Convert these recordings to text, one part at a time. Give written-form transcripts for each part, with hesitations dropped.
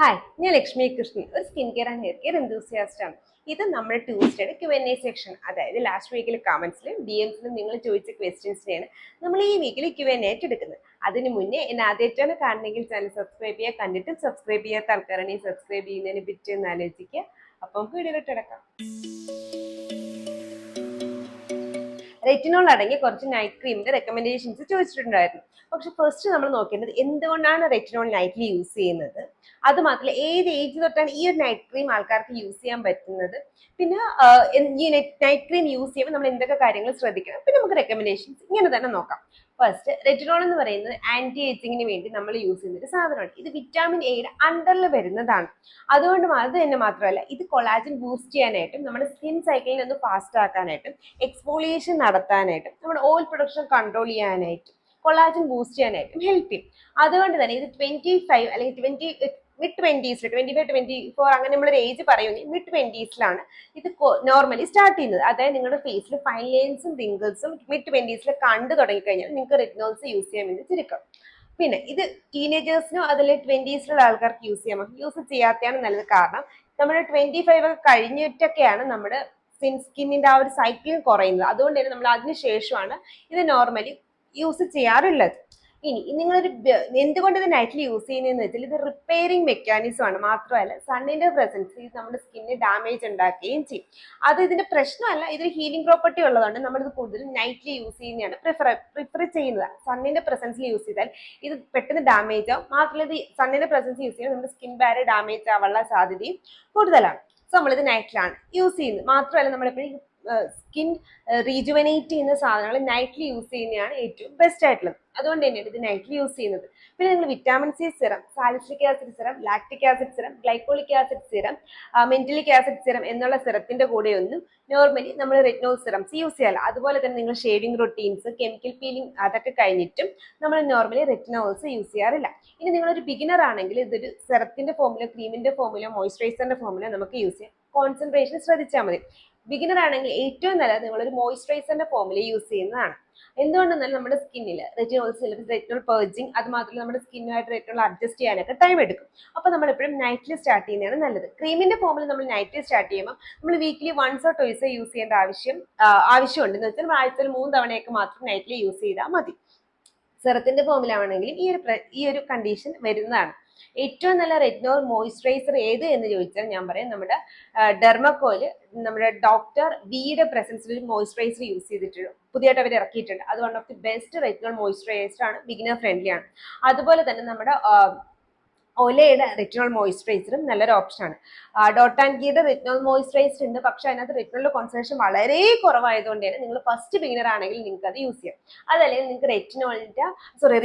Hi, ഞാൻ ലക്ഷ്മി കൃഷ്ണൻ, ഒരു skin care and hair care enthusiast ആണ്. ഇത് നമ്മുടെ ട്യൂസ്ഡേയുടെ Q&A സെക്ഷൻ, അതായത് ലാസ്റ്റ് വീക്കിലെ കമന്റ്സിലും DMസിലും നിങ്ങൾ ചോദിച്ച ക്വസ്റ്റ്യൻസിനെയാണ് നമ്മൾ ഈ വീക്കിൽ Q&A ആയിട്ട് എടുക്കുന്നത്. അതിന് മുന്നേ എന്നെ ആദ്യമായിട്ടാണ് കാണണമെങ്കിൽ ചാനൽ സബ്സ്ക്രൈബ് ചെയ്യുക, കണ്ടിട്ടും സബ്സ്ക്രൈബ് ചെയ്യാത്ത ആൾക്കാരാണെങ്കിൽ സബ്സ്ക്രൈബ് ചെയ്യുന്നതിനെ പറ്റി ഒന്ന് ആലോചിക്കുക. അപ്പം വീഡിയോയിലോട്ട് കിടക്കാം. റെറ്റിനോൾ അടങ്ങിയ കുറച്ച് നൈറ്റ് ക്രീമിന്റെ റെക്കമെൻഡേഷൻസ് ചോദിച്ചിട്ടുണ്ടായിരുന്നു. പക്ഷെ ഫസ്റ്റ് നമ്മൾ നോക്കേണ്ടത് എന്തുകൊണ്ടാണ് റെറ്റിനോൾ നൈറ്റ്ലി യൂസ് ചെയ്യുന്നത്, അത് മാത്രമല്ല ഏത് ഏജ് തൊട്ടാണ് ഈ ഒരു നൈറ്റ് ക്രീം ആൾക്കാർക്ക് യൂസ് ചെയ്യാൻ പറ്റുന്നത്, പിന്നെ ഈ നൈറ്റ് ക്രീം യൂസ് ചെയ്യുമ്പോൾ നമ്മൾ എന്തൊക്കെ കാര്യങ്ങൾ ശ്രദ്ധിക്കണം, പിന്നെ നമുക്ക് റെക്കമെൻഡേഷൻസ് ഇങ്ങനെ തന്നെ നോക്കാം. ഫസ്റ്റ്, റെറ്റിനോൾ എന്ന് പറയുന്നത് ആന്റി ഏജിങ്ങിന് വേണ്ടി നമ്മൾ യൂസ് ചെയ്യുന്ന ഒരു സാധനമാണ്. ഇത് വിറ്റാമിൻ എയുടെ അണ്ടറിൽ വരുന്നതാണ്. അതുകൊണ്ട് അത് തന്നെ മാത്രമല്ല, ഇത് കൊളാജൻ ബൂസ്റ്റ് ചെയ്യാനായിട്ടും നമ്മുടെ സ്കിൻ സൈക്കിളിനെ ഒന്ന് ഫാസ്റ്റ് ആക്കാനായിട്ടും എക്സ്ഫോളിയേഷൻ നടത്താനായിട്ടും നമ്മുടെ ഓയിൽ പ്രൊഡക്ഷൻ കൺട്രോൾ ചെയ്യാനായിട്ടും കൊളാജൻ ബൂസ്റ്റ് ചെയ്യാനായിട്ടും ഹെൽപ്പ് ചെയ്യും. അതുകൊണ്ട് തന്നെ ഇത് 25 അല്ലെങ്കിൽ മിഡ് 20s 25-24 അങ്ങനെ നമ്മളൊരു ഏജ് പറയുമെങ്കിൽ മിഡ് 20s ഇത് നോർമലി സ്റ്റാർട്ട് ചെയ്യുന്നത്. അതായത് നിങ്ങളുടെ ഫേസിൽ ഫൈൻ ലൈൻസും റിങ്കിൾസും മിഡ് 20s കണ്ടു തുടങ്ങിക്കഴിഞ്ഞാൽ നിങ്ങൾക്ക് റെറ്റിനോൾസ് യൂസ് ചെയ്യാൻ വേണ്ടി ചുരുക്കം. പിന്നെ ഇത് ടീനേജേഴ്സിനോ അതിൽ 20s ആൾക്കാർക്ക് യൂസ് ചെയ്യാത്തതാണ് നല്ലത്. കാരണം നമ്മുടെ 25 ഒക്കെ കഴിഞ്ഞിട്ടൊക്കെയാണ് നമ്മുടെ സ്കിന്നിന്റെ ആ ഒരു സൈക്ലിംഗ് കുറയുന്നത്. അതുകൊണ്ട് തന്നെ നമ്മൾ അതിനുശേഷമാണ് ഇത് നോർമലി യൂസ് ചെയ്യാറുള്ളത്. ഇനി നിങ്ങളൊരു എന്തുകൊണ്ട് ഇത് നൈറ്റ്ലി യൂസ് ചെയ്യുന്നതെന്ന് വെച്ചാൽ ഇത് റിപ്പയറിംഗ് മെക്കാനിസം ആണ്. മാത്രമല്ല സണ്ണിന്റെ പ്രസൻസ് ഇത് നമ്മുടെ സ്കിന്നിന് ഡാമേജ് ഉണ്ടാക്കുകയും ചെയ്യും. അത് ഇതിന്റെ പ്രശ്നമല്ല, ഇതൊരു ഹീലിംഗ് പ്രോപ്പർട്ടി ഉള്ളതുകൊണ്ട് നമ്മളിത് കൂടുതലും നൈറ്റ്ലി യൂസ് ചെയ്യുന്നതാണ് പ്രിഫർ ചെയ്യുന്നത്. സണ്ണിന്റെ പ്രസൻസിൽ യൂസ് ചെയ്താൽ ഇത് പെട്ടെന്ന് ഡാമേജ് ആവും. മാത്രമല്ല ഇത് സണ്ണിന്റെ പ്രസൻസ് യൂസ് ചെയ്യുമ്പോൾ നമ്മുടെ സ്കിൻ ബാരിയർ ഡാമേജ് ആവാനുള്ള സാധ്യതയും കൂടുതലാണ്. സോ നമ്മളിത് നൈറ്റിലാണ് യൂസ് ചെയ്യുന്നത്. മാത്രമല്ല നമ്മളെപ്പോഴും സ്കിൻ റീജുവനേറ്റ് ചെയ്യുന്ന സാധനങ്ങൾ നൈറ്റ്ലി യൂസ് ചെയ്യുന്നതാണ് ഏറ്റവും ബെസ്റ്റ് ആയിട്ടുള്ളത്. അതുകൊണ്ട് തന്നെയാണ് ഇത് നൈറ്റ്ലി യൂസ് ചെയ്യുന്നത്. പിന്നെ നിങ്ങൾ vitamin C serum, salicylic acid serum, lactic acid serum, glycolic acid serum, mandelic acid serum എന്നുള്ള സിറത്തിന്റെ കൂടെയൊന്നും നോർമലി നമ്മൾ റെറ്റിനോൾ സിറംസ് യൂസ് ചെയ്യാറില്ല. അതുപോലെ തന്നെ നിങ്ങൾ ഷേവിംഗ് റൊട്ടീൻസ്, കെമിക്കൽ പീലിംഗ് അതൊക്കെ കഴിഞ്ഞിട്ടും നമ്മൾ നോർമലി റെറ്റിനോൾസ് യൂസ് ചെയ്യാറില്ല. ഇനി നിങ്ങളൊരു ബിഗിനർ ആണെങ്കിൽ ഇതൊരു സിറത്തിന്റെ ഫോമിലോ ക്രീമിന്റെ ഫോമിലോ മോയ്സ്ചറൈസറിന്റെ ഫോമിലോ നമുക്ക് യൂസ് ചെയ്യാം. കോൺസെൻട്രേഷൻ ശ്രദ്ധിച്ചാൽ മതി. ബിഗിനർ ആണെങ്കിൽ ഏറ്റവും നല്ലത് നിങ്ങളൊരു മോയ്സ്ചറൈസറിന്റെ ഫോമിൽ യൂസ് ചെയ്യുന്നതാണ്. എന്തുകൊണ്ടെന്നാൽ നമ്മുടെ സ്കിന്നിൽ റെറ്റിനോൾ പേർജിങ്, അത് മാത്രമല്ല നമ്മുടെ സ്കിന്നുമായിട്ട് റെറ്റിനോൾ അഡ്ജസ്റ്റ് ചെയ്യാനൊക്കെ ടൈം എടുക്കും. അപ്പോൾ നമ്മൾ എപ്പോഴും നൈറ്റ്ലി സ്റ്റാർട്ട് ചെയ്യുന്നതാണ് നല്ലത്. ക്രീമിന്റെ ഫോമിൽ നമ്മൾ നൈറ്റ്ലി സ്റ്റാർട്ട് ചെയ്യുമ്പോൾ നമ്മൾ വീക്ക്ലി 1 or 2 യൂസ് ചെയ്യേണ്ട ആവശ്യമുണ്ട്. എന്ന് വെച്ചാൽ ആഴ്ചയിൽ 3 തവണയൊക്കെ മാത്രം നൈറ്റ്ലി യൂസ് ചെയ്താൽ മതി. സെറത്തിന്റെ ഫോമിലാണെങ്കിൽ ഈ ഒരു കണ്ടീഷൻ വരുന്നതാണ്. ഏറ്റവും നല്ല റെറ്റിനോൾ മോയ്സ്ചറൈസർ ഏത് എന്ന് ചോദിച്ചാൽ ഞാൻ പറയാം നമ്മുടെ ഡെർമക്കോയില് നമ്മുടെ ഡോക്ടർ വിയുടെ പ്രസൻസിൽ ഒരു മോയ്സ്ചറൈസർ യൂസ് ചെയ്തിട്ടുണ്ട്, പുതിയതായിട്ട് അവർ ഇറക്കിയിട്ടുണ്ട്. അത് one of the best retinol moisturiser ആണ്, ബിഗിനർ ഫ്രണ്ട്ലി ആണ്. അതുപോലെ തന്നെ നമ്മുടെ ഒലയുടെ റെറ്റിനോൾ മോയ്സ്ചറൈസറും നല്ലൊരു ഓപ്ഷനാണ്. ഡോട്ട് ആൻഡ് ഗീയുടെ റെറ്റിനോൾ മോയ്സ്ചറൈസർ ഉണ്ട്, പക്ഷെ അതിനകത്ത് റെറ്റിനോളിന്റെ കോൺസെൻട്രേഷൻ വളരെ കുറവായതുകൊണ്ട് തന്നെ നിങ്ങൾ ഫസ്റ്റ് ബിഗിനർ ആണെങ്കിൽ നിങ്ങൾക്ക് അത് യൂസ് ചെയ്യാം. അതല്ലെങ്കിൽ നിങ്ങൾക്ക്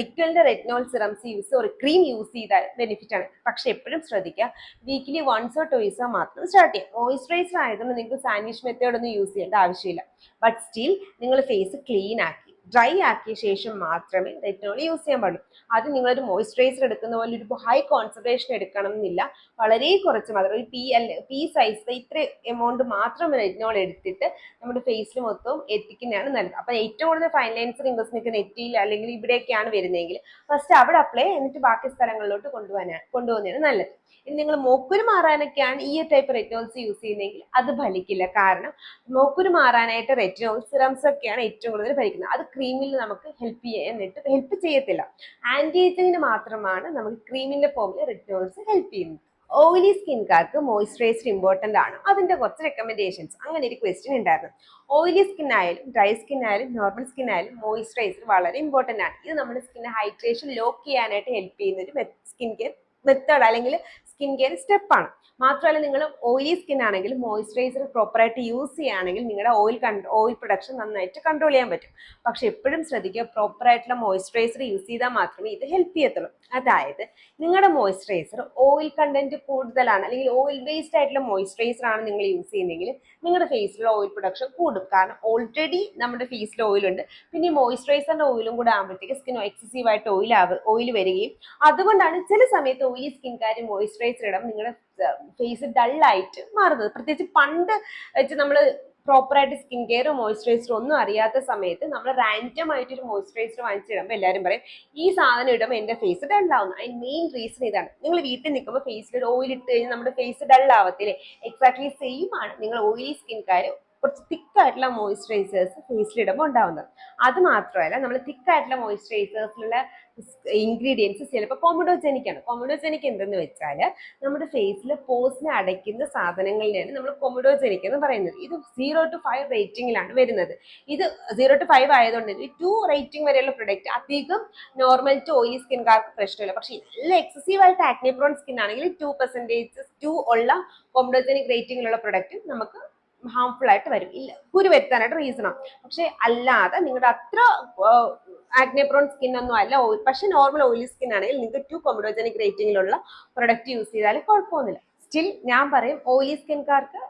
റിക്വലിന്റെ റെറ്റിനോൾ സിറംസ് ക്രീം യൂസ് ചെയ്താൽ ബെനിഫിറ്റ് ആണ്. പക്ഷെ എപ്പോഴും ശ്രദ്ധിക്കുക, വീക്കിലി 1 or 2 മാത്രം സ്റ്റാർട്ട് ചെയ്യാം. മോയ്സ്ചറൈസർ ആയതുകൊണ്ട് നിങ്ങൾക്ക് സാൻഡ്വിച്ച് മെത്തേഡ് ഒന്നും യൂസ് ചെയ്യേണ്ട ആവശ്യമില്ല. ബട്ട് സ്റ്റിൽ നിങ്ങൾ ഫേസ് ക്ലീൻ ആക്കി ഡ്രൈ ആക്കിയ ശേഷം മാത്രമേ റെറ്റിനോൾ യൂസ് ചെയ്യാൻ പാടുള്ളൂ. അത് നിങ്ങളൊരു മോയ്സ്ചറൈസർ എടുക്കുന്ന പോലെ ഒരു ഹൈ കോൺസെൻട്രേഷൻ എടുക്കണം എന്നില്ല, വളരെ കുറച്ച് മാത്രം ഒരു പി സൈസ് ഇത്ര എമൗണ്ട് മാത്രം റെറ്റിനോൾ എടുത്തിട്ട് നമ്മുടെ ഫേസിൽ മൊത്തം എത്തിക്കുന്നതാണ് നല്ലത്. അപ്പൊ ഏറ്റവും കൂടുതൽ ഫൈൻ ലൈൻസ് റിങ്കിൾസ് നിങ്ങൾക്ക് നെറ്റിയിൽ അല്ലെങ്കിൽ ഇവിടെയൊക്കെയാണ് വരുന്നതെങ്കിൽ ഫസ്റ്റ് അവിടെ അപ്ലൈ, എന്നിട്ട് ബാക്കി സ്ഥലങ്ങളിലോട്ട് കൊണ്ടുപോകുന്നതാണ് നല്ലത്. ഇനി നിങ്ങൾ മോക്കുരു മാറാനൊക്കെയാണ് ഈ ടൈപ്പ് റെറ്റിനോൾസ് യൂസ് ചെയ്യുന്നതെങ്കിൽ അത് ഫലിക്കില്ല. കാരണം മോക്കുരു മാറാനായിട്ട് റെറ്റിനോൾ സിറംസ് ഒക്കെയാണ് ഏറ്റവും കൂടുതൽ ഫലിക്കുന്നത്. അത് ക്രീമിൽ നമുക്ക് ഹെൽപ്പ് ചെയ്യത്തില്ല. ആന്റി ഏജിങ്ങിന് മാത്രമാണ് നമുക്ക് ക്രീമിന്റെ ഫോമിൽ റെറ്റിനോൾസ് ഹെൽപ്പ് ചെയ്യുന്നത്. ഓയിലി സ്കിൻകാർക്ക് മോയ്സ്ചറൈസർ ഇമ്പോർട്ടന്റ് ആണ്. അതിന്റെ കുറച്ച് റെക്കമെൻഡേഷൻസ്, അങ്ങനെ ഒരു ക്വസ്റ്റ്യൻ ഉണ്ടായിരുന്നു. ഓയിലി സ്കിൻ ആയാലും ഡ്രൈ സ്കിൻ ആയാലും നോർമൽ സ്കിൻ ആയാലും മോയ്സ്ചറൈസർ വളരെ ഇമ്പോർട്ടന്റ് ആണ്. ഇത് നമ്മുടെ സ്കിന്നെ ഹൈഡ്രേഷൻ ലോക്ക് ചെയ്യാനായിട്ട് ഹെൽപ്പ് ചെയ്യുന്ന ഒരു സ്കിൻ കെയർ മെത്തേഡ് അല്ലെങ്കിൽ സ്കിൻ കെയർ സ്റ്റെപ്പാണ്. മാത്രമല്ല നിങ്ങൾ ഓയിലി സ്കിൻ ആണെങ്കിൽ മോയ്സ്ചറൈസർ പ്രോപ്പറായിട്ട് യൂസ് ചെയ്യുകയാണെങ്കിൽ നിങ്ങളുടെ ഓയിൽ പ്രൊഡക്ഷൻ നന്നായിട്ട് കൺട്രോൾ ചെയ്യാൻ പറ്റും. പക്ഷെ എപ്പോഴും ശ്രദ്ധിക്കുക, പ്രോപ്പറായിട്ടുള്ള മോയ്സ്ചറൈസർ യൂസ് ചെയ്താൽ മാത്രമേ ഇത് ഹെൽപ്പ് ചെയ്യത്തുള്ളൂ. അതായത് നിങ്ങളുടെ മോയ്സ്ചറൈസർ ഓയിൽ കണ്ടന്റ് കൂടുതലാണ് അല്ലെങ്കിൽ ഓയിൽ ബേസ്ഡ് ആയിട്ടുള്ള മോയ്സ്ചറൈസർ ആണ് നിങ്ങൾ യൂസ് ചെയ്യുന്നതെങ്കിൽ നിങ്ങളുടെ ഫേസിലുള്ള ഓയിൽ പ്രൊഡക്ഷൻ കൂടും. കാരണം ഓൾറെഡി നമ്മുടെ ഫേസിൽ ഓയിലുണ്ട്, പിന്നെ ഈ മോയ്സ്ചറൈസറിന്റെ ഓയിലും കൂടെ ആകുമ്പോഴത്തേക്ക് സ്കിൻ എക്സസീവ് ആയിട്ട് ഓയിൽ വരികയും അതുകൊണ്ടാണ് ചില സമയത്ത് ഓയിലി സ്കിൻകാർ മോയ്സ്ചറൈസർ ഇടാൻ നിങ്ങളുടെ ഫേസ് ഡള്ളായിട്ട് മാറുന്നത്. പ്രത്യേകിച്ച് പണ്ട് വെച്ച് നമ്മൾ പ്രോപ്പറായിട്ട് സ്കിൻ കെയർ മോയ്സ്ചറൈസർ ഒന്നും അറിയാത്ത സമയത്ത് നമ്മൾ റാൻഡം ആയിട്ട് ഒരു മോയ്സ്ചറൈസർ വാങ്ങിച്ചിടുമ്പോൾ എല്ലാവരും പറയും ഈ സാധനം ഇടുമ്പോൾ എന്റെ ഫേസ് ഡൾ ആവുന്നു. അതിന് മെയിൻ റീസൺ ഇതാണ്. നിങ്ങൾ വീട്ടിൽ നിൽക്കുമ്പോൾ ഫേസിൽ ഒരു ഓയിൽ ഇട്ട് കഴിഞ്ഞാൽ നമ്മുടെ ഫേസ് ഡൾ ആവത്തില്ലേ? എക്സാക്ട്ലി സെയിം ആണ് നിങ്ങൾ ഓയിലി സ്കിൻകാർ കുറച്ച് തിക്കായിട്ടുള്ള മോയ്സ്ചറൈസേഴ്സ് ഫേസിലിടുമ്പോൾ ഉണ്ടാവുന്നത്. അത് മാത്രമല്ല, നമ്മൾ തിക്കായിട്ടുള്ള മോയ്സ്ചറൈസേഴ്സിലുള്ള ഇൻഗ്രീഡിയൻസ് ചിലപ്പോൾ കൊമഡോജനിക് ആണ്. കൊമഡോജനിക് എന്തെന്ന് വെച്ചാൽ നമ്മുടെ ഫേസിൽ പോസിനെ അടയ്ക്കുന്ന സാധനങ്ങളിലാണ് നമ്മൾ കൊമഡോജനിക് എന്ന് പറയുന്നത്. ഇത് 0 to 5 റേറ്റിംഗിലാണ് വരുന്നത്. ഇത് 0 to 5 ആയതുകൊണ്ട് 2 റേറ്റിംഗ് വരെയുള്ള പ്രൊഡക്റ്റ് അധികം നോർമൽ ടു ഓയിലി സ്കിൻകാർക്ക് പ്രശ്നമില്ല. പക്ഷെ നല്ല എക്സസീവ് ആയിട്ട് ആക്നെ പ്രോൺ സ്കിൻ ആണെങ്കിൽ 2% ഉള്ള കൊമഡോജനിക് റേറ്റിംഗിലുള്ള പ്രൊഡക്റ്റ് നമുക്ക് ഹാംഫുൾ ആയിട്ട് വരും, ഇല്ല കുരു വരുത്താനായിട്ട് റീസണാണ്. പക്ഷെ അല്ലാതെ നിങ്ങളുടെ അത്ര ആക്നെ പ്രോൺ സ്കിൻ ഒന്നും അല്ല, പക്ഷെ നോർമൽ ഓയിലി സ്കിൻ ആണെങ്കിൽ നിങ്ങൾക്ക് 2 കൊമഡോജനിക് റേറ്റിംഗിലുള്ള പ്രൊഡക്റ്റ് യൂസ് ചെയ്താൽ കുഴപ്പമൊന്നുമില്ല. സ്റ്റിൽ ഞാൻ പറയും ഓയിലി സ്കിൻകാർക്ക്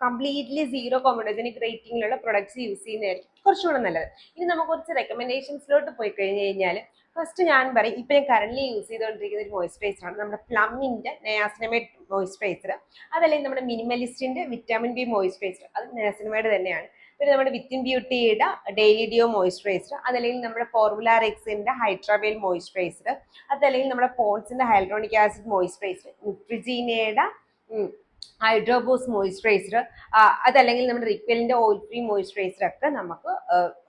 കംപ്ലീറ്റ്ലി 0 കൊമഡോജനിക് റേറ്റിംഗിലുള്ള പ്രൊഡക്ട്സ് യൂസ് ചെയ്യുന്നതായിരിക്കും കുറച്ചുകൂടെ നല്ലത്. ഇനി നമുക്ക് കുറച്ച് റെക്കമെൻഡേഷൻസിലോട്ട് പോയി കഴിഞ്ഞ് കഴിഞ്ഞാൽ ഫസ്റ്റ് ഞാൻ പറയും, ഇപ്പൊ ഞാൻ കറന്റ് യൂസ് ചെയ്തുകൊണ്ടിരിക്കുന്ന ഒരു മോയ്സ്ചറൈസർ ആണ് നമ്മുടെ പ്ലമ്മിന്റെ നയാസിനമൈഡ് മോയ്സ്ചറൈസർ. അതല്ലെങ്കിൽ നമ്മുടെ മിനിമലിസ്റ്റിന്റെ വിറ്റാമിൻ ബി മോയ്സ്ചറൈസർ, അത് നയാസിനമൈഡ് തന്നെയാണ്. പിന്നെ നമ്മുടെ വിത്തിൻ ബ്യൂട്ടിയുടെ ഡെയിലി ഡിയോ മോയ്സ്ചറൈസർ, അതല്ലെങ്കിൽ നമ്മുടെ ഫോർമുല എക്സിന്റെ ഹൈഡ്രാബെയിൽ മോയ്സ്ചറൈസർ, അതല്ലെങ്കിൽ നമ്മുടെ പോൺസിന്റെ ഹൈലറോണിക് ആസിഡ് മോയ്സ്ചറൈസർ, ന്യൂട്രിജീനയുടെ ഹൈഡ്രോബോസ് മോയ്സ്ചറൈസർ, അതല്ലെങ്കിൽ നമ്മുടെ റിക്വലിന്റെ ഓയിൽ ഫ്രീ മോയ്സ്ചറൈസർ ഒക്കെ നമുക്ക്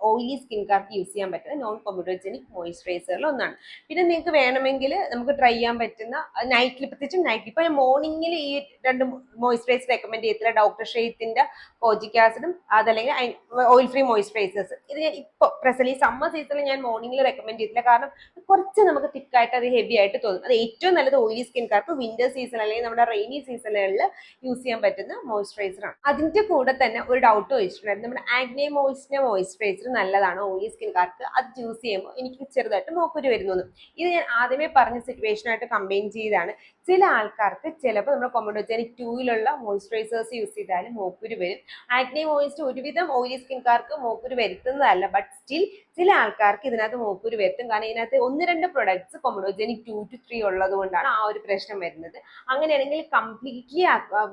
ഓയിലി സ്കിൻകാർക്ക് യൂസ് ചെയ്യാൻ പറ്റുന്ന നോൺ കൊമഡോജനിക് മോയ്സ്ചറൈസറിൽ ഒന്നാണ്. പിന്നെ നിങ്ങൾക്ക് വേണമെങ്കിൽ നമുക്ക് ട്രൈ ചെയ്യാൻ പറ്റുന്ന നൈറ്റിൽ, പ്രത്യേകിച്ചും നൈറ്റിൽ, ഇപ്പൊ മോർണിംഗിൽ ഈ 2 മോയ്സ്ചറൈസർ റെക്കമെൻഡ് ചെയ്യത്തില്ല, ഡോക്ടർ ഷെയ്ത്തിന്റെ കോജിക് ആസിഡും അതല്ലെങ്കിൽ ഓയിൽ ഫ്രീ മോയ്സ്ചറൈസേഴ്സ്. ഇത് ഞാൻ ഇപ്പോൾ പ്രസന്റ് ഈ സമ്മർ സീസണിൽ ഞാൻ മോർണിംഗിൽ റെക്കമെൻഡ് ചെയ്തില്ല, കാരണം കുറച്ച് നമുക്ക് തിക്കായിട്ട് അത് ഹെവി ആയിട്ട് തോന്നും. അത് ഏറ്റവും നല്ലത് ഓയിലി സ്കിൻകാർക്ക് വിന്റർ സീസൺ അല്ലെങ്കിൽ നമ്മുടെ റെയിനി സീസണുകളിൽ യൂസ് ചെയ്യാൻ പറ്റുന്ന മോയ്സ്ചറൈസർ ആണ്. അതിന്റെ കൂടെ തന്നെ ഒരു ഡൗട്ട് ചോദിച്ചിട്ടുണ്ടായിരുന്നു, നമ്മുടെ ആഗ്നെ മോയ്സ്ചറൈസർ നല്ലതാണ് ഓയിലി സ്കിൻകാർക്ക്, അത് യൂസ് ചെയ്യുമ്പോൾ എനിക്ക് ചെറുതായിട്ട് മോക്കുരു വരുന്നു. ഇത് ഞാൻ ആദ്യമേ പറഞ്ഞ സിറ്റുവേഷനായിട്ട് കമ്പൈൻ ചെയ്താണ്. ചില ആൾക്കാർക്ക് ചിലപ്പോൾ നമ്മുടെ കൊമഡോജനിക് 2ലുള്ള മോയ്സ്ചറൈസേഴ്സ് യൂസ് ചെയ്താൽ മോക്കുരു വരും. ആഗ്നെ മോയ്സ്ചർ ഒരുവിധം ഓയിലി സ്കിൻകാർക്ക് മോക്കുരു വരുത്തുന്നതല്ല, ബട്ട് സ്റ്റിൽ ചില ആൾക്കാർക്ക് ഇതിനകത്ത് മോക്കുരു വരുത്തും. കാരണം ഇതിനകത്ത് 1-2 പ്രൊഡക്ട്സ് കൊമഡോജനിക് 2 to 3 ഉള്ളത് കൊണ്ടാണ് ആ ഒരു പ്രശ്നം വരുന്നത്. അങ്ങനെയാണെങ്കിൽ കംപ്ലീറ്റ്ലി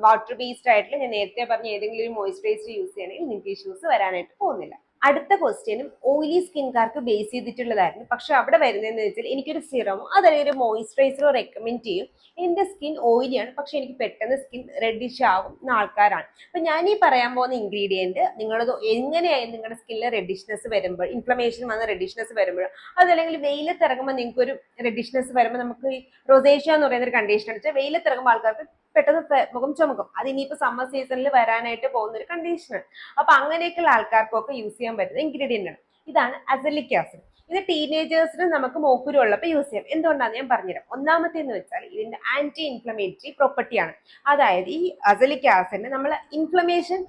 വാട്ടർ ബേസ്ഡ് ആയിട്ടുള്ള ഞാൻ നേരത്തെ പറഞ്ഞ ഏതെങ്കിലും ഒരു മോയ്സ്ചറൈസർ യൂസ് ചെയ്യണമെങ്കിൽ നിങ്ങൾക്ക് ഇഷ്യൂസ് വരാനായിട്ട് പോകുന്നില്ല. അടുത്ത ക്വസ്റ്റ്യനും ഓയിലി സ്കിൻകാർക്ക് ബേസ് ചെയ്തിട്ടുള്ളതായിരുന്നു. പക്ഷെ അവിടെ വരുന്നതെന്ന് വെച്ചാൽ എനിക്കൊരു സിറമോ അതല്ലെങ്കിൽ ഒരു മോയ്സ്ചറൈസറോ റെക്കമെൻഡ് ചെയ്യും, എൻ്റെ സ്കിൻ ഓയിലിയാണ് പക്ഷെ എനിക്ക് പെട്ടെന്ന് സ്കിൻ റെഡിഷ് ആവും എന്ന ആൾക്കാരാണ്. അപ്പൊ ഞാൻ ഈ പറയാൻ പോകുന്ന ഇൻഗ്രീഡിയന്റ് നിങ്ങളത് എങ്ങനെയായാലും നിങ്ങളുടെ സ്കിന്നിൽ റെഡിഷ്നെസ് വരുമ്പോൾ, ഇൻഫ്ലമേഷൻ വന്ന റെഡിഷ്നെസ് വരുമ്പോൾ, അതല്ലെങ്കിൽ വെയിലത്തിറങ്ങുമ്പോൾ നിങ്ങൾക്ക് ഒരു റെഡിഷ്നെസ് വരുമ്പോൾ, നമുക്ക് റൊസേഷ്യ എന്ന് പറയുന്ന ഒരു കണ്ടീഷൻ ആണ്, വെയിലത്തിറങ്ങുമ്പോൾ ആൾക്കാർക്ക് പെട്ടെന്ന് മുഖം ചുമക്കും. അത് ഇനിയിപ്പോൾ സമ്മർ സീസണിൽ വരാനായിട്ട് പോകുന്ന ഒരു കണ്ടീഷനാണ്. അപ്പൊ അങ്ങനെയൊക്കെയുള്ള ആൾക്കാർക്കൊക്കെ യൂസ് ചെയ്യാൻ പറ്റുന്ന ഇൻഗ്രീഡിയന്റ് ആണ്. ഇതാണ് അസലിക് ആസിഡ്. ഇത് ടീനേജേഴ്സിന് നമുക്ക് മോക്കുരു ഉള്ളപ്പോൾ യൂസ് ചെയ്യാം. എന്തുകൊണ്ടാണ് ഞാൻ പറഞ്ഞുതരാം. ഒന്നാമത്തേന്ന് വെച്ചാൽ ഇതിന്റെ ആന്റി ഇൻഫ്ലമേറ്ററി പ്രോപ്പർട്ടിയാണ്. അതായത് ഈ അസലിക് ആസിഡിന് നമ്മൾ ഇൻഫ്ലമേഷൻ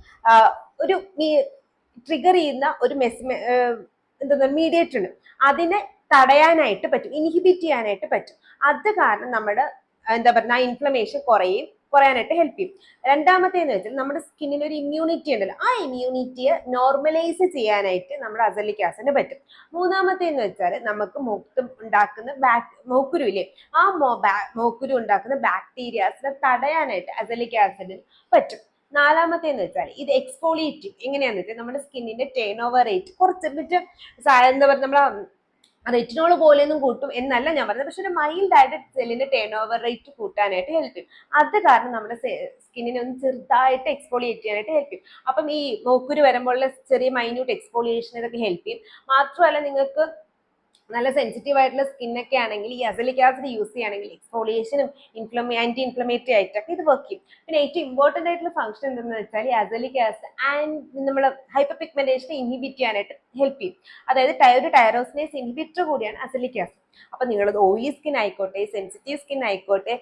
ഒരു ട്രിഗർ ചെയ്യുന്ന ഒരു എന്താ മീഡിയേറ്റർ ഉണ്ട്, അതിനെ തടയാനായിട്ട് പറ്റും, ഇൻഹിബിറ്റ് ചെയ്യാനായിട്ട് പറ്റും. അത് കാരണം നമ്മുടെ എന്താ പറയുക ഇൻഫ്ലമേഷൻ കുറയാനായിട്ട് ഹെൽപ്പ് ചെയ്യും. രണ്ടാമത്തേന്ന് വെച്ചാൽ നമ്മുടെ സ്കിന്നിന് ഒരു ഇമ്മ്യൂണിറ്റി ഉണ്ടല്ലോ, ആ ഇമ്മ്യൂണിറ്റിയെ നോർമലൈസ് ചെയ്യാനായിട്ട് നമ്മുടെ അസലിക് ആസിഡിന് പറ്റും. മൂന്നാമത്തേന്ന് വെച്ചാൽ നമുക്ക് മോക്കുരു ഇല്ലേ, ആ മോക്കുരു ഉണ്ടാക്കുന്ന ബാക്ടീരിയാസിനെ തടയാനായിട്ട് അസലിക് ആസിഡിന് പറ്റും. നാലാമത്തേന്ന് വെച്ചാൽ ഇത് എക്സ്ഫോളിയേറ്റിംഗ്. എങ്ങനെയാന്ന് വെച്ചാൽ നമ്മുടെ സ്കിന്നിന്റെ ടേൺ ഓവർ റേറ്റ് കുറച്ച് എന്താ പറയുക, നമ്മളെ റെറ്റിനോൾ പോലെയൊന്നും കൂട്ടും എന്നല്ല ഞാൻ പറഞ്ഞത്, പക്ഷെ ഒരു മൈൽഡ് ആയിട്ട് സെല്ലിന്റെ ടേൺ ഓവർ റേറ്റ് കൂട്ടാനായിട്ട് ഹെൽപ്പ് ചെയ്യും. അത് കാരണം നമ്മുടെ സ്കിന്നിനെ ഒന്ന് ചെറുതായിട്ട് എക്സ്ഫോളിയേറ്റ് ചെയ്യാനായിട്ട് ഹെൽപ്പ് ചെയ്യും. അപ്പം ഈ മോക്കുരു വരുമ്പോഴുള്ള ചെറിയ മൈന്യൂട്ട് എക്സ്ഫോളിയേഷൻ ഇതൊക്കെ ഹെൽപ്പ് ചെയ്യും. മാത്രമല്ല നിങ്ങൾക്ക് നല്ല സെൻസിറ്റീവ് ആയിട്ടുള്ള സ്കിന്നൊക്കെ ആണെങ്കിൽ ഈ അസലിക് ആസിഡ് യൂസ് ചെയ്യുകയാണെങ്കിൽ എക്സ്ഫോളിയേഷനും ആന്റി ഇൻഫ്ലമേറ്ററി ആയിട്ടൊക്കെ ഇത് വർക്ക് ചെയ്യും. പിന്നെ ഏറ്റവും ഇമ്പോർട്ടന്റ് ആയിട്ടുള്ള ഫംഗ്ഷൻ എന്തെന്ന് വെച്ചാൽ ഈ അസലിക് ആസിഡ് നമ്മൾ ഹൈപ്പർ പിഗ്മെന്റേഷനെ ഇൻഹിബിറ്റ് ചെയ്യാനായിട്ട് ഹെൽപ്പ് ചെയ്യും. അതായത് ഒരു ടൈറോസിനേസ് ഇൻഹിബിറ്റർ കൂടിയാണ് അസലിക് ആസിഡ്. അപ്പൊ നിങ്ങളത് ഓയിലി സ്കിൻ ആയിക്കോട്ടെ, സെൻസിറ്റീവ് സ്കിൻ ആയിക്കോട്ടെ,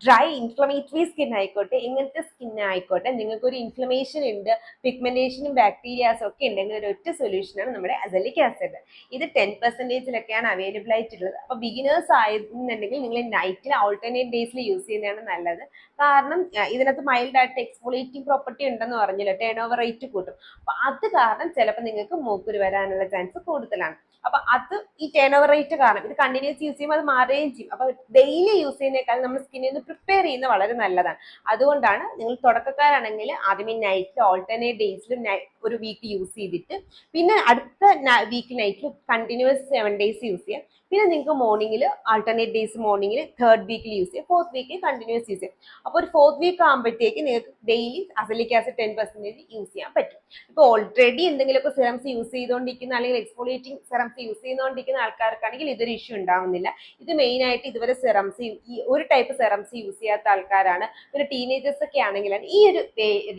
ഡ്രൈ ഇൻഫ്ലമേറ്ററി സ്കിൻ ആയിക്കോട്ടെ, എങ്ങനത്തെ സ്കിൻ ആയിക്കോട്ടെ, നിങ്ങൾക്ക് ഒരു ഇൻഫ്ലമേഷൻ ഉണ്ട്, പിഗ്മെന്റേഷനും ബാക്ടീരിയാസും ഒക്കെ ഉണ്ടെങ്കിൽ ഒരു ഒറ്റ സൊല്യൂഷനാണ് നമ്മുടെ അസലിക് ആസിഡ്. ഇത് 10%-ലൊക്കെയാണ് അവൈലബിൾ ആയിട്ടുള്ളത്. അപ്പൊ ബിഗിനേഴ്സ് ആയിരുന്നുണ്ടെങ്കിൽ നിങ്ങൾ നൈറ്റിൽ ആൾട്ടർനേറ്റ് ഡേയ്സിൽ യൂസ് ചെയ്യുന്നതാണ് നല്ലത്. കാരണം ഇതിനകത്ത് മൈൽഡ് ആയിട്ട് എക്സ്ഫോളിയേറ്റിംഗ് പ്രോപ്പർട്ടി ഉണ്ടെന്ന് പറഞ്ഞല്ലോ, ടേൺ ഓവർ റേറ്റ് കൂട്ടും. അപ്പൊ അത് കാരണം ചിലപ്പോൾ നിങ്ങൾക്ക് മൂക്കുരു വരാനുള്ള ചാൻസ് കൂടുതലാണ്. അപ്പൊ അത് ഈ ടേൺ ഓവർ റേറ്റ് കാരണം ഇത് കണ്ടിന്യൂസ് യൂസ് ചെയ്യുമ്പോൾ അത് മാറുകയും ചെയ്യും. അപ്പൊ ഡെയിലി യൂസ് ചെയ്യുന്നേക്കാൾ നമ്മൾ സ്കിന്നിൽ നിന്ന് പ്രിപ്പയർ ചെയ്യുന്നത് വളരെ നല്ലതാണ്. അതുകൊണ്ടാണ് നിങ്ങൾ തുടക്കക്കാരാണെങ്കിൽ ആദ്യമേ നൈറ്റിൽ ഓൾട്ടർനേറ്റ് ഡേയ്സിലും ഒരു വീക്ക് യൂസ് ചെയ്തിട്ട് പിന്നെ അടുത്ത വീക്ക് നൈറ്റിൽ കണ്ടിന്യൂസ് 7 days യൂസ് ചെയ്യാം. പിന്നെ നിങ്ങൾക്ക് മോർണിംഗിൽ ആൾട്ടർനേറ്റ് ഡേയ്സ് മോർണിംഗിൽ 3rd വീക്കിൽ യൂസ് ചെയ്യാം, 4th വീക്കിൽ കണ്ടിന്യൂസ് യൂസ് ചെയ്യാം. അപ്പോൾ ഒരു 4th വീക്ക് ആകുമ്പോഴത്തേക്ക് നിങ്ങൾക്ക് ഡെയിലി അസലിക് ആസിഡ് 10% യൂസ് ചെയ്യാൻ പറ്റും. ഇപ്പോൾ ഓൾറെഡി എന്തെങ്കിലുമൊക്കെ സിറംസ് യൂസ് ചെയ്തുകൊണ്ടിരിക്കുന്ന അല്ലെങ്കിൽ എക്സ്ഫോളിയേറ്റിംഗ് സിറംസ് യൂസ് ചെയ്തുകൊണ്ടിരിക്കുന്ന ആൾക്കാർക്കാണെങ്കിൽ ഇതൊരു ഇഷ്യൂ ഉണ്ടാവുന്നില്ല. ഇത് മെയിൻ ആയിട്ട് ഇതുവരെ സിറംസ് ഈ ഒരു ടൈപ്പ് സിറംസ് യൂസ് ചെയ്യാത്ത ആൾക്കാരാണ്, പിന്നെ ടീനേജേഴ്സ് ഒക്കെ ആണെങ്കിലാണ് ഈ ഒരു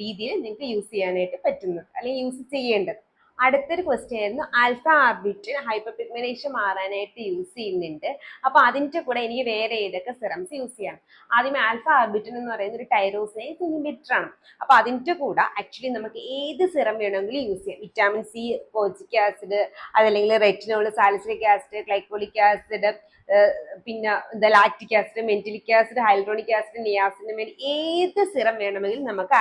രീതിയിൽ നിങ്ങൾക്ക് യൂസ് ചെയ്യാനായിട്ട് പറ്റുന്നത് അല്ലെങ്കിൽ യൂസ് ചെയ്യേണ്ടത്. അടുത്തൊരു ക്വസ്റ്റ്യൻ ആയിരുന്നു, ആൽഫ ആർബിറ്റിൻ ഹൈപ്പർ പിഗ്മെന്റേഷൻ മാറാനായിട്ട് യൂസ് ചെയ്യുന്നുണ്ട്. അപ്പൊ അതിന്റെ കൂടെ എനിക്ക് വേറെ ഏതൊക്കെ സിറംസ് യൂസ് ചെയ്യാം? ആദ്യം ആൽഫ ആർബിറ്റിൻ എന്ന് പറയുന്ന ഒരു ടൈറോസിനേസ് ഇൻഹിബിറ്റർ ആണ്. അപ്പൊ അതിന്റെ കൂടെ ആക്ച്വലി നമുക്ക് ഏത് സിറം വേണമെങ്കിലും യൂസ് ചെയ്യാം. വിറ്റാമിൻ സി, കോജിക് ആസിഡ്, അതല്ലെങ്കിൽ retinol, salicylic acid, glycolic acid, പിന്നെ എന്താ lactic acid, mandelic acid, hyaluronic acid, niacinamide, ഏത് സിറം വേണമെങ്കിലും നമുക്ക്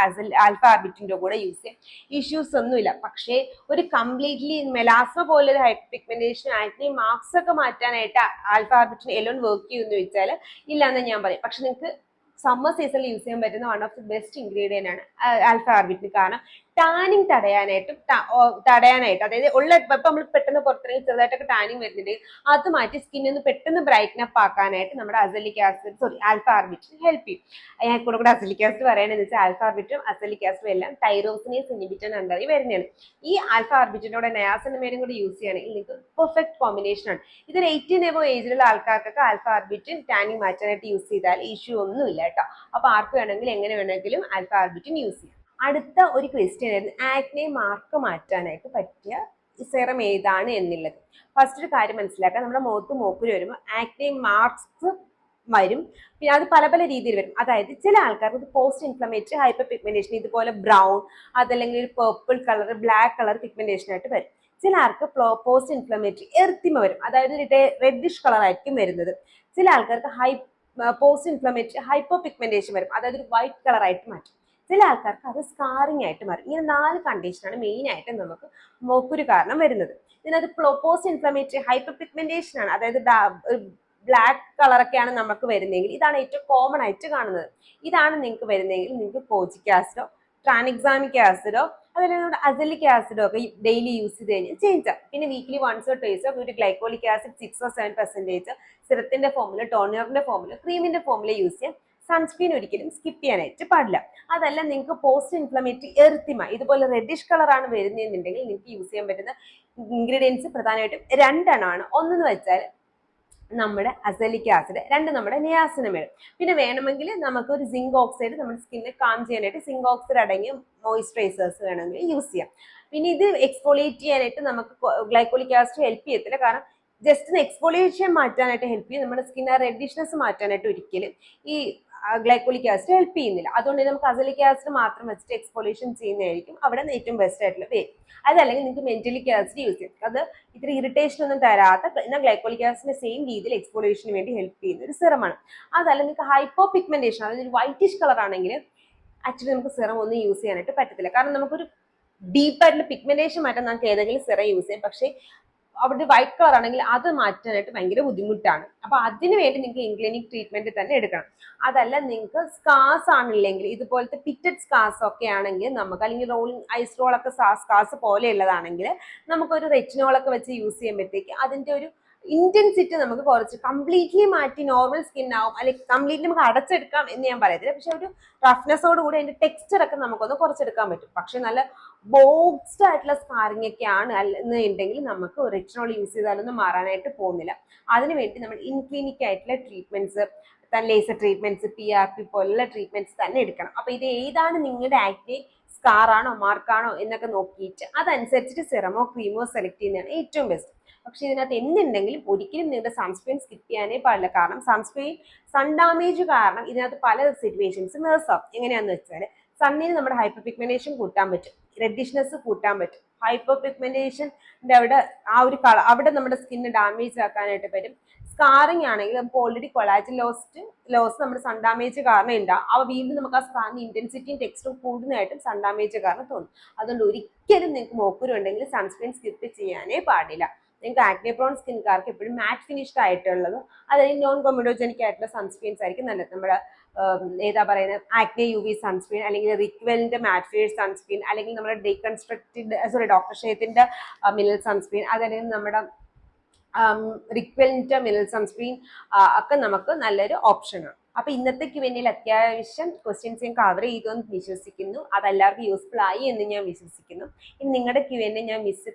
ആൽഫ ആർബിറ്റിന്റെ കൂടെ യൂസ് ചെയ്യാം. ഇഷ്യൂസ് ഒന്നുമില്ല. പക്ഷേ ഒരു കംപ്ലീറ്റ്ലി മെലാസ്മ പോലെ ഒരു ഹൈപ്പർ പിഗ്മെന്റേഷൻ ആക്നെ മാർക്സ് ഒക്കെ മാറ്റാനായിട്ട് ആൽഫ ആർബിറ്റിൻ എലോൺ വർക്ക് ചെയ്യുമെന്ന് ചോദിച്ചാൽ ഇല്ല എന്ന് ഞാൻ പറയും. പക്ഷെ നിങ്ങൾക്ക് സമ്മർ സീസണിൽ യൂസ് ചെയ്യാൻ പറ്റുന്ന one of the best ingredient ആണ് ആൽഫ ആർബിറ്റിൻ. കാരണം ടാനിങ് തടയാനായിട്ട്, അതായത് ഉള്ള ഇപ്പം നമ്മൾ പെട്ടെന്ന് പുറത്തിറങ്ങി ചെറുതായിട്ടൊക്കെ ടാനിങ് വരുന്നുണ്ടെങ്കിൽ അത് മാറ്റി സ്കിന്നിൽ പെട്ടെന്ന് ബ്രൈറ്റ്നപ്പ് ആക്കാനായിട്ട് നമ്മുടെ ആൽഫ ആർബിറ്റിൻ ഹെൽപ്പ് ചെയ്യും. ഞാൻ കൂടെ അസലിക് ആസിഡ് പറയുകയാണെന്ന് വെച്ചാൽ ആൽഫ ആർബിറ്റും അസലിക് ആസിഡും എല്ലാം ടൈറോസിനേസ് ഇൻഹിബിറ്റർ അണ്ടറിൽ വരുന്നതാണ്. ഈ ആൽഫ ആർബിറ്റിനോടെ നയാസിനമൈഡും കൂടി യൂസ് ചെയ്യുകയാണെങ്കിൽ നിങ്ങൾക്ക് പെർഫെക്റ്റ് കോമ്പിനേഷൻ ആണ്. ഇതൊരു 18 above ഏജിലുള്ള ആൾക്കാർക്കൊക്കെ ആൽഫ ആർബിറ്റിൻ ടാനിങ് മാറ്റാനായിട്ട് യൂസ് ചെയ്താൽ ഇഷ്യൂ ഒന്നുമില്ല കേട്ടോ. അപ്പൊ ആർക്ക് വേണമെങ്കിലും എങ്ങനെ വേണമെങ്കിലും ആൽഫ ആർബിറ്റിൻ യൂസ് ചെയ്യാം. അടുത്ത ഒരു ക്വസ്റ്റ്യൻ ആയിരുന്നു, ആക്നെ മാർക്ക് മാറ്റാനായിട്ട് പറ്റിയ സെറം ഏതാണ് എന്നുള്ളത്. ഫസ്റ്റ് ഒരു കാര്യം മനസ്സിലാക്കാം, നമ്മുടെ മുഖത്ത് മൂക്കുര് വരുമ്പോൾ ആക്നെ മാർക്സ് വരും. പിന്നെ അത് പല പല രീതിയിൽ വരും. അതായത് ചില ആൾക്കാർക്ക് പോസ്റ്റ് ഇൻഫ്ലമേറ്ററി ഹൈപ്പർ പിഗ്മെന്റേഷൻ, ഇതുപോലെ ബ്രൗൺ, അതല്ലെങ്കിൽ ഒരു purple colour, black colour pigmentation ആയിട്ട് വരും. ചില ആൾക്ക് പോസ്റ്റ് ഇൻഫ്ലമേറ്ററി എർത്തിമ വരും, അതായത് റെഡിഷ് കളർ ആയിരിക്കും വരുന്നത്. ചില ആൾക്കാർക്ക് പോസ്റ്റ് ഇൻഫ്ലമേറ്ററി ഹൈപ്പർ പിഗ്മെന്റേഷൻ വരും, അതായത് ഒരു വൈറ്റ് കളർ ആയിട്ട് മാറ്റും. ചില ആൾക്കാർക്ക് അത് സ്കാറിങ് ആയിട്ട് മാറും. ഇങ്ങനെ 4 കണ്ടീഷനാണ് മെയിൻ ആയിട്ട് നമുക്ക് മൂക്കുരു കാരണം വരുന്നത്. ഇതിനകത്ത് പോസ്റ്റ് ഇൻഫ്ലമേറ്ററി ഹൈപ്പർ പിഗ്മെന്റേഷൻ ആണ്, അതായത് ബ്ലാക്ക് കളറൊക്കെയാണ് നമുക്ക് വരുന്നതെങ്കിൽ ഇതാണ് ഏറ്റവും കോമൺ ആയിട്ട് കാണുന്നത്. ഇതാണ് നിങ്ങൾക്ക് വരുന്നതെങ്കിൽ നിങ്ങൾക്ക് കോജിക് ആസിഡോ ട്രാനിക്സാമിക് ആസിഡോ അതല്ലെങ്കിൽ നമ്മുടെ അസലിക് ആസിഡോ ഒക്കെ ഡെയിലി യൂസ് ചെയ്ത് കഴിഞ്ഞാൽ ചേഞ്ച് ആവും. പിന്നെ വീക്കിലി 1 or 2 ഒരു ഗ്ലൈക്കോളിക് ആസിഡ് 6 or 7% സിറത്തിന്റെ ഫോമില്, ടോണറിന്റെ ഫോമില്, ക്രീമിന്റെ ഫോമില് യൂസ് ചെയ്യാം. സൺസ്ക്രീൻ ഒരിക്കലും സ്കിപ്പ് ചെയ്യാനായിട്ട് പാടില്ല. അതല്ല നിങ്ങൾക്ക് പോസ്റ്റ് ഇൻഫ്ലമേറ്ററി എർത്തിമ ഇതുപോലെ റെഡിഷ് കളറാണ് വരുന്നതെന്നുണ്ടെങ്കിൽ നിങ്ങൾക്ക് യൂസ് ചെയ്യാൻ പറ്റുന്ന ഇൻഗ്രീഡിയൻസ് പ്രധാനമായിട്ടും 2 എണ്ണമാണ്. ഒന്നെന്ന് വെച്ചാൽ നമ്മുടെ അസലിക് ആസിഡ്, 2 നമ്മുടെ നിയാസിനമൈഡ്. പിന്നെ വേണമെങ്കിൽ നമുക്ക് ഒരു സിങ്ക് ഓക്സൈഡ് നമ്മുടെ സ്കിന്നിനെ കാം ചെയ്യാനായിട്ട് സിങ്ക് ഓക്സൈഡ് അടങ്ങിയ മോയിസ്ചറൈസേഴ്സ് വേണമെങ്കിൽ യൂസ് ചെയ്യാം. പിന്നെ ഇത് എക്സ്ഫോളിയേറ്റ് ചെയ്യാനായിട്ട് നമുക്ക് ഗ്ലൈക്കോളിക് ആസിഡ് ഹെൽപ്പ് ചെയ്യത്തില്ല. കാരണം ജസ്റ്റ് എക്സ്ഫോളിയേഷൻ മാറ്റാനായിട്ട് ഹെൽപ്പ് ചെയ്യും. നമ്മുടെ സ്കിൻ ആ റെഡിഷ്നെസ് മാറ്റാനായിട്ട് ഒരിക്കലും ഈ ഗ്ലൈക്കോളിക് ആസിഡ് ഹെൽപ്പ് ചെയ്യുന്നില്ല. അതുകൊണ്ട് നമുക്ക് അസലിക് ആസിഡ് മാത്രം വെച്ചിട്ട് എക്സ്ഫോളിയേഷൻ ചെയ്യുന്നതായിരിക്കും അവിടെ ഏറ്റവും ബെസ്റ്റ് ആയിട്ടുള്ള വേ. അതല്ലെങ്കിൽ നിങ്ങൾക്ക് മെന്റലിക് ആസിഡ് യൂസ് ചെയ്യാം. അത് ഇത്ര ഇറിറ്റേഷൻ ഒന്നും തരാത്ത എന്നാൽ ഗ്ലൈക്കോളിക് ആസിഡിന്റെ സെയിം രീതിയിൽ എക്സ്ഫോളിയേഷന് വേണ്ടി ഹെൽപ്പ് ചെയ്യുന്ന ഒരു സിറമാണ്. അതല്ല നിങ്ങൾക്ക് ഹൈപ്പോ പിഗ്മെന്റേഷൻ, അതായത് ഒരു വൈറ്റിഷ് കളർ ആണെങ്കിൽ ആക്ച്വലി നമുക്ക് സിറം ഒന്നും യൂസ് ചെയ്യാനായിട്ട് പറ്റത്തില്ല. കാരണം നമുക്കൊരു ഡീപ്പായിട്ടുള്ള പിഗ്മെന്റേഷൻ മാറ്റാൻ നമുക്ക് ഏതെങ്കിലും സിറം യൂസ് ചെയ്യാം. പക്ഷേ അവിടെ വൈറ്റ് കളർ ആണെങ്കിൽ അത് മാറ്റാനായിട്ട് ഭയങ്കര ബുദ്ധിമുട്ടാണ്. അപ്പൊ അതിന് വേണ്ടി നിങ്ങൾക്ക് ഇൻക്ലിനിക് ട്രീറ്റ്മെന്റ് തന്നെ എടുക്കണം. അതല്ല നിങ്ങൾക്ക് സ്കാസ് ആണില്ലെങ്കിൽ, ഇതുപോലത്തെ പിറ്റഡ് സ്കാസ് ഒക്കെ ആണെങ്കിൽ നമുക്ക്, അല്ലെങ്കിൽ റോളിംഗ് ഐസ് റോൾ ഒക്കെ സ്കാസ് പോലെയുള്ളതാണെങ്കിൽ നമുക്കൊരു റെറ്റിനോൾ ഒക്കെ വെച്ച് യൂസ് ചെയ്യുമ്പോഴത്തേക്ക് അതിന്റെ ഒരു ഇന്റൻസിറ്റി നമുക്ക് കുറച്ച് കംപ്ലീറ്റ്ലി മാറ്റി നോർമൽ സ്കിൻ ആവും, അല്ലെങ്കിൽ കംപ്ലീറ്റ്ലി നമുക്ക് അടച്ചെടുക്കാം എന്ന് ഞാൻ പറയത്തില്ല. പക്ഷെ ഒരു റഫ്നെസ്സോട് കൂടി അതിന്റെ ടെക്സ്ചർ ഒക്കെ നമുക്കൊന്ന് കുറച്ചെടുക്കാൻ പറ്റും. പക്ഷെ നല്ല ബോക്സ്ഡ് ആയിട്ടുള്ള സ്കാറിംഗ് ഒക്കെയാണ് എന്നുണ്ടെങ്കിൽ നമുക്ക് റെറ്റിനോൾ യൂസ് ചെയ്താലൊന്നും മാറാനായിട്ട് പോകുന്നില്ല. അതിനുവേണ്ടി നമ്മൾ ഇൻക്ലിനിക് ആയിട്ടുള്ള ട്രീറ്റ്മെന്റ്സ്, ലേസർ ട്രീറ്റ്മെന്റ്സ്, PRP പോലുള്ള ട്രീറ്റ്മെന്റ്സ് തന്നെ എടുക്കണം. അപ്പൊ ഇത് ഏതാണ് നിങ്ങളുടെ ആക്നെ സ്കാറാണോ മാർക്കാണോ എന്നൊക്കെ നോക്കിയിട്ട് അതനുസരിച്ചിട്ട് സിറമോ ക്രീമോ സെലക്ട് ചെയ്യുന്നതാണ് ഏറ്റവും ബെസ്റ്റ്. പക്ഷെ ഇതിനകത്ത് എന്തുണ്ടെങ്കിലും ഒരിക്കലും നിങ്ങളുടെ സൺസ്ക്രീൻ സ്കിപ്പ് ചെയ്യാനേ പാടില്ല. കാരണം സൺ ഡാമേജ് കാരണം ഇതിനകത്ത് പല സിറ്റുവേഷൻസ് നേഴ്സാവും. എങ്ങനെയാണെന്ന് വെച്ചാൽ സണ്ണിന് നമ്മുടെ ഹൈപ്പർ പിഗ്മെന്റേഷൻ കൂട്ടാൻ പറ്റും, റെഡിഷ്നെസ് കൂട്ടാൻ പറ്റും. ഹൈപ്പർ പിഗ്മെന്റേഷൻ്റെ അവിടെ ആ ഒരു കളർ അവിടെ നമ്മുടെ സ്കിന്ന് ഡാമേജ് ആക്കാനായിട്ട് പറ്റും. സ്കാറിങ് ആണെങ്കിൽ നമുക്ക് ഓൾറെഡി കൊളാജൻ ലോസ് നമ്മുടെ സൺ ഡാമേജ് കാരണം ഉണ്ടാവും. അവ വീണ്ടും നമുക്ക് ആ സ്കാറിന് ഇന്റൻസിറ്റിയും ടെക്സ്റ്റും കൂടുന്നതായിട്ടും സൺ ഡാമേജ് കാരണം തോന്നും. അതുകൊണ്ട് ഒരിക്കലും നിങ്ങൾക്ക് മൂക്കുരു ഉണ്ടെങ്കിൽ സൺസ്ക്രീൻ സ്കിപ്പ് ചെയ്യാനേ പാടില്ല. നിങ്ങൾക്ക് ആക്നെ പ്രോൺ സ്കിൻകാർക്ക് എപ്പോഴും മാറ്റ് ഫിനിഷ്ഡ് ആയിട്ടുള്ളത്, അതായത് നോൺ കൊമഡോജനിക് ആയിട്ടുള്ള സൺസ്ക്രീൻസ് ആയിരിക്കും നല്ലത്. നമ്മുടെ ഏതാ പറയുന്നത്, ആക്നെ യു വി സൺസ്ക്രീൻ, അല്ലെങ്കിൽ റിക്വലിന്റെ മാറ്റ് ഫിനിഷ് സൺസ്ക്രീൻ, അല്ലെങ്കിൽ നമ്മുടെ ഡോക്ടർ ഷേത്തിന്റെ മിനറൽ സൺസ്ക്രീൻ, അതല്ലെങ്കിൽ നമ്മുടെ റിക്വലിന്റെ മിനറൽ സൺസ്ക്രീൻ ഒക്കെ നമുക്ക് നല്ലൊരു ഓപ്ഷനാണ്. അപ്പൊ ഇന്നത്തെ Q&Aയിൽ അത്യാവശ്യം ക്വസ്റ്റ്യൻസ് ഞാൻ കവർ ചെയ്തു എന്ന് വിശ്വസിക്കുന്നു. അതെല്ലാവർക്കും യൂസ്ഫുൾ ആയി എന്ന് ഞാൻ വിശ്വസിക്കുന്നു. ഇനി നിങ്ങളുടെ Q&A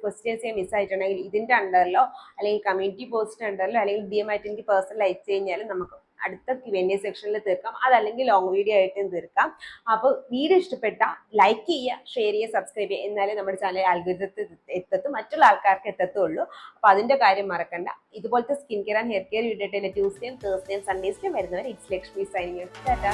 ക്വസ്റ്റ്യൻസ് ഞാൻ മിസ് ആയിട്ടുണ്ടെങ്കിൽ ഇതിന്റെ അണ്ടറിലോ അല്ലെങ്കിൽ കമ്മ്യൂണിറ്റി പോസ്റ്റ് അണ്ടറിലോ അല്ലെങ്കിൽ DM ആയിട്ട് എനിക്ക് പേഴ്സണൽ അയച്ചു കഴിഞ്ഞാൽ നമുക്ക് അടുത്ത Q&A സെക്ഷനിൽ തീർക്കാം, അതല്ലെങ്കിൽ ലോങ് വീഡിയോ ആയിട്ടും തീർക്കാം. അപ്പോൾ വീഡിയോ ഇഷ്ടപ്പെട്ട ലൈക്ക് ചെയ്യുക, ഷെയർ ചെയ്യുക, സബ്സ്ക്രൈബ് ചെയ്യുക, എന്നാലേ നമ്മുടെ ചാനൽ ആൽഗോരിതത്തിൽ എത്തത്തും, മറ്റുള്ള ആൾക്കാർക്ക് എത്തത്തുള്ളൂ. അപ്പോൾ അതിന്റെ കാര്യം മറക്കണ്ട. ഇതുപോലത്തെ skin care and hair care video ട്യൂസ്ഡേയും തേഴ്സ്ഡേയും സൺഡേസിലും വരുന്നവർ ഇറ്റ്സ് ലക്ഷ്മി സൈനിങ് ടാറ്റാ.